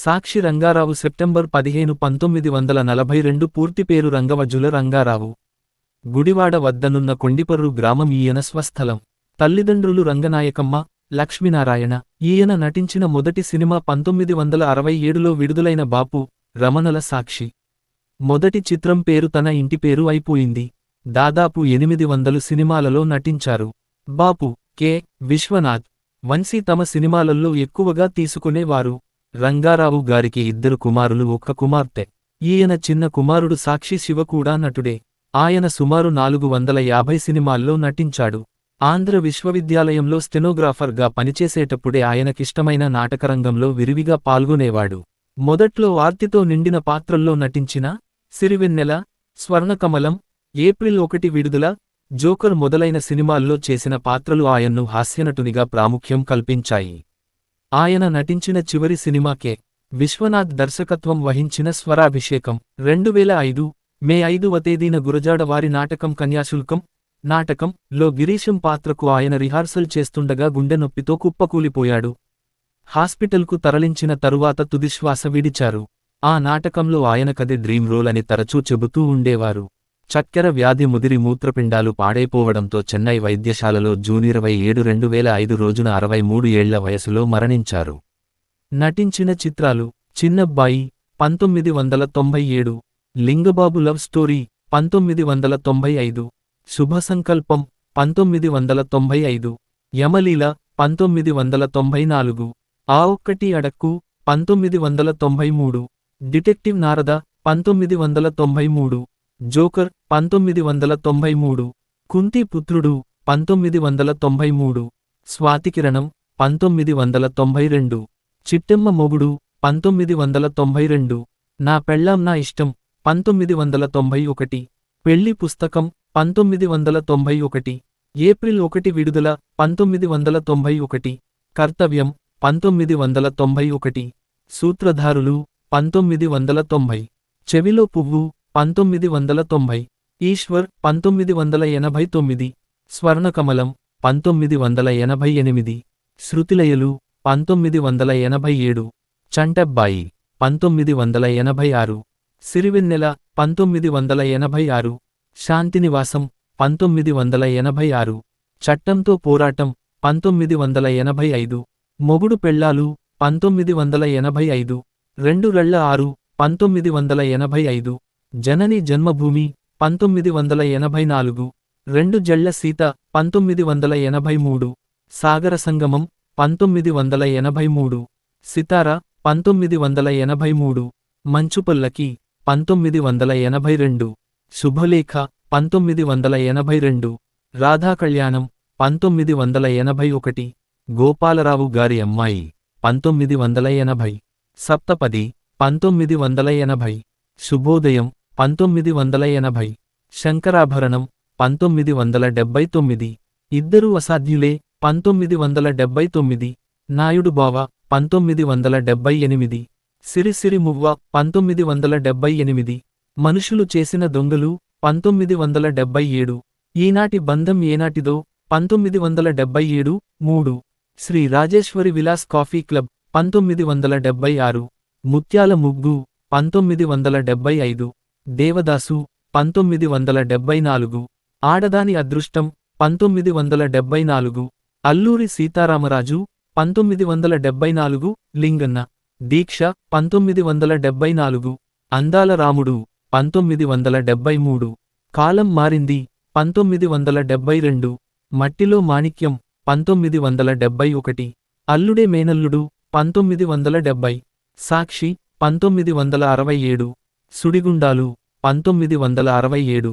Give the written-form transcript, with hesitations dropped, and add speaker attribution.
Speaker 1: సాక్షి Rangarao September 15, 1942 పూర్తి పేరు రంగవజ్జుల రంగారావు. గుడివాడ వద్దనున్న కొండిపర్రు గ్రామం ఈయన స్వస్థలం. తల్లిదండ్రులు రంగనాయకమ్మ, లక్ష్మీనారాయణ. ఈయన నటించిన మొదటి సినిమా 1967లో విడుదలైన బాపు, రమణల సాక్షి. మొదటి చిత్రం పేరు తన ఇంటి పేరు అయిపోయింది. దాదాపు 800 సినిమాలలో నటించారు. బాపు, కె. విశ్వనాథ్, వంశీ తమ సినిమాలల్లో ఎక్కువగా తీసుకునేవారు. రంగారావు గారికి 2 కుమారులు, 1 కుమార్తె. ఈయన చిన్న కుమారుడు సాక్షి శివ కూడా నటుడే. ఆయన సుమారు 450 సినిమాల్లో నటించాడు. ఆంధ్ర విశ్వవిద్యాలయంలో స్టెనోగ్రాఫర్గా పనిచేసేటప్పుడే ఆయనకిష్టమైన నాటకరంగంలో విరివిగా పాల్గొనేవాడు. మొదట్లో ఆర్తితో నిండిన పాత్రల్లో నటించిన సిరివెన్నెల, స్వర్ణకమలం, ఏప్రిల్ 1 విడుదల, జోకర్ మొదలైన సినిమాల్లో చేసిన పాత్రలు ఆయన్ను హాస్యనటునిగా ప్రాముఖ్యం కల్పించాయి. ఆయన నటించిన చివరి సినిమా కె. విశ్వనాథ్ దర్శకత్వం వహించిన స్వరాభిషేకం 2005 మే 5వ తేదీన గురజాడ వారి నాటకం కన్యాశుల్కం లో గిరీశం పాత్రకు ఆయన రిహార్సల్ చేస్తుండగా గుండె నొప్పితో కుప్పకూలిపోయాడు. హాస్పిటల్కు తరలించిన తరువాత తుదిశ్వాస విడిచారు. ఆ నాటకంలో ఆయనకదే డ్రీమ్ రోల్ అని తరచూ చెబుతూ ఉండేవారు. చక్కెర వ్యాధి ముదిరి మూత్రపిండాలు పాడైపోవడంతో చెన్నై వైద్యశాలలో జూన్ 27, 2005 రోజున 63 ఏళ్ల వయసులో మరణించారు. నటించిన చిత్రాలు: చిన్నబ్బాయి 1997, లింగబాబు లవ్ స్టోరీ 1995, శుభసంకల్పం 1995, యమలీల 1994, ఆ ఒక్కటి అడక్కు 1993, డిటెక్టివ్ నారద 1993, జోకర్ 1993, కుంతి పుత్రుడు 1993, స్వాతికిరణం 1992, చిట్టెమ్మ మొగుడు 1992, నా పెళ్ళాం నా ఇష్టం 1991, పెళ్లి పుస్తకం 1991, ఏప్రిల్ 1 విడుదల 1991, కర్తవ్యం 1991, సూత్రధారులు 1990, చెవిలో పువ్వు 1990, ఈశ్వర్ 1989, స్వర్ణకమలం 1988, శృతిలయలు 1987, చంటబ్బాయి 1986, సిరివెన్నెల 1986, శాంతినివాసం 1986, చట్టంతో పోరాటం 1985, మొగుడు పెళ్ళాలు 1985, 2 రెళ్ళ 6 1985, జనని జన్మభూమి 1984, 2 జళ్ల సీత 1983, సాగర సంగమం 1983, సితార 1983, మంచుపల్లకి 1982, శుభలేఖ 1982, రాధాకళ్యాణం 1981, గోపాలరావు గారి అమ్మాయి 1980, సప్తపది 1980, శుభోదయం 1980, శంకరాభరణం 1979, ఇద్దరూ అసాధ్యులే 1979, నాయుడు బావ 1978, సిరిసిరి మువ్వ 1978, మనుషులు చేసిన దొంగలు 1977, ఈనాటి బంధం ఏనాటిదో 1977, 3, శ్రీ రాజేశ్వరి విలాస్ కాఫీ క్లబ్ 1976, ముత్యాల ముగ్గు 1975, దేవదాసు 1974, ఆడదాని అదృష్టం 1974, అల్లూరి సీతారామరాజు 1974, లింగన్న, దీక్ష 1974, అందాల రాముడు 1973, కాలం మారింది 1972, మట్టిలో మాణిక్యం 1971, అల్లుడే మేనల్లుడు 1970, సాక్షి 1967, సుడిగుండాలు 1967,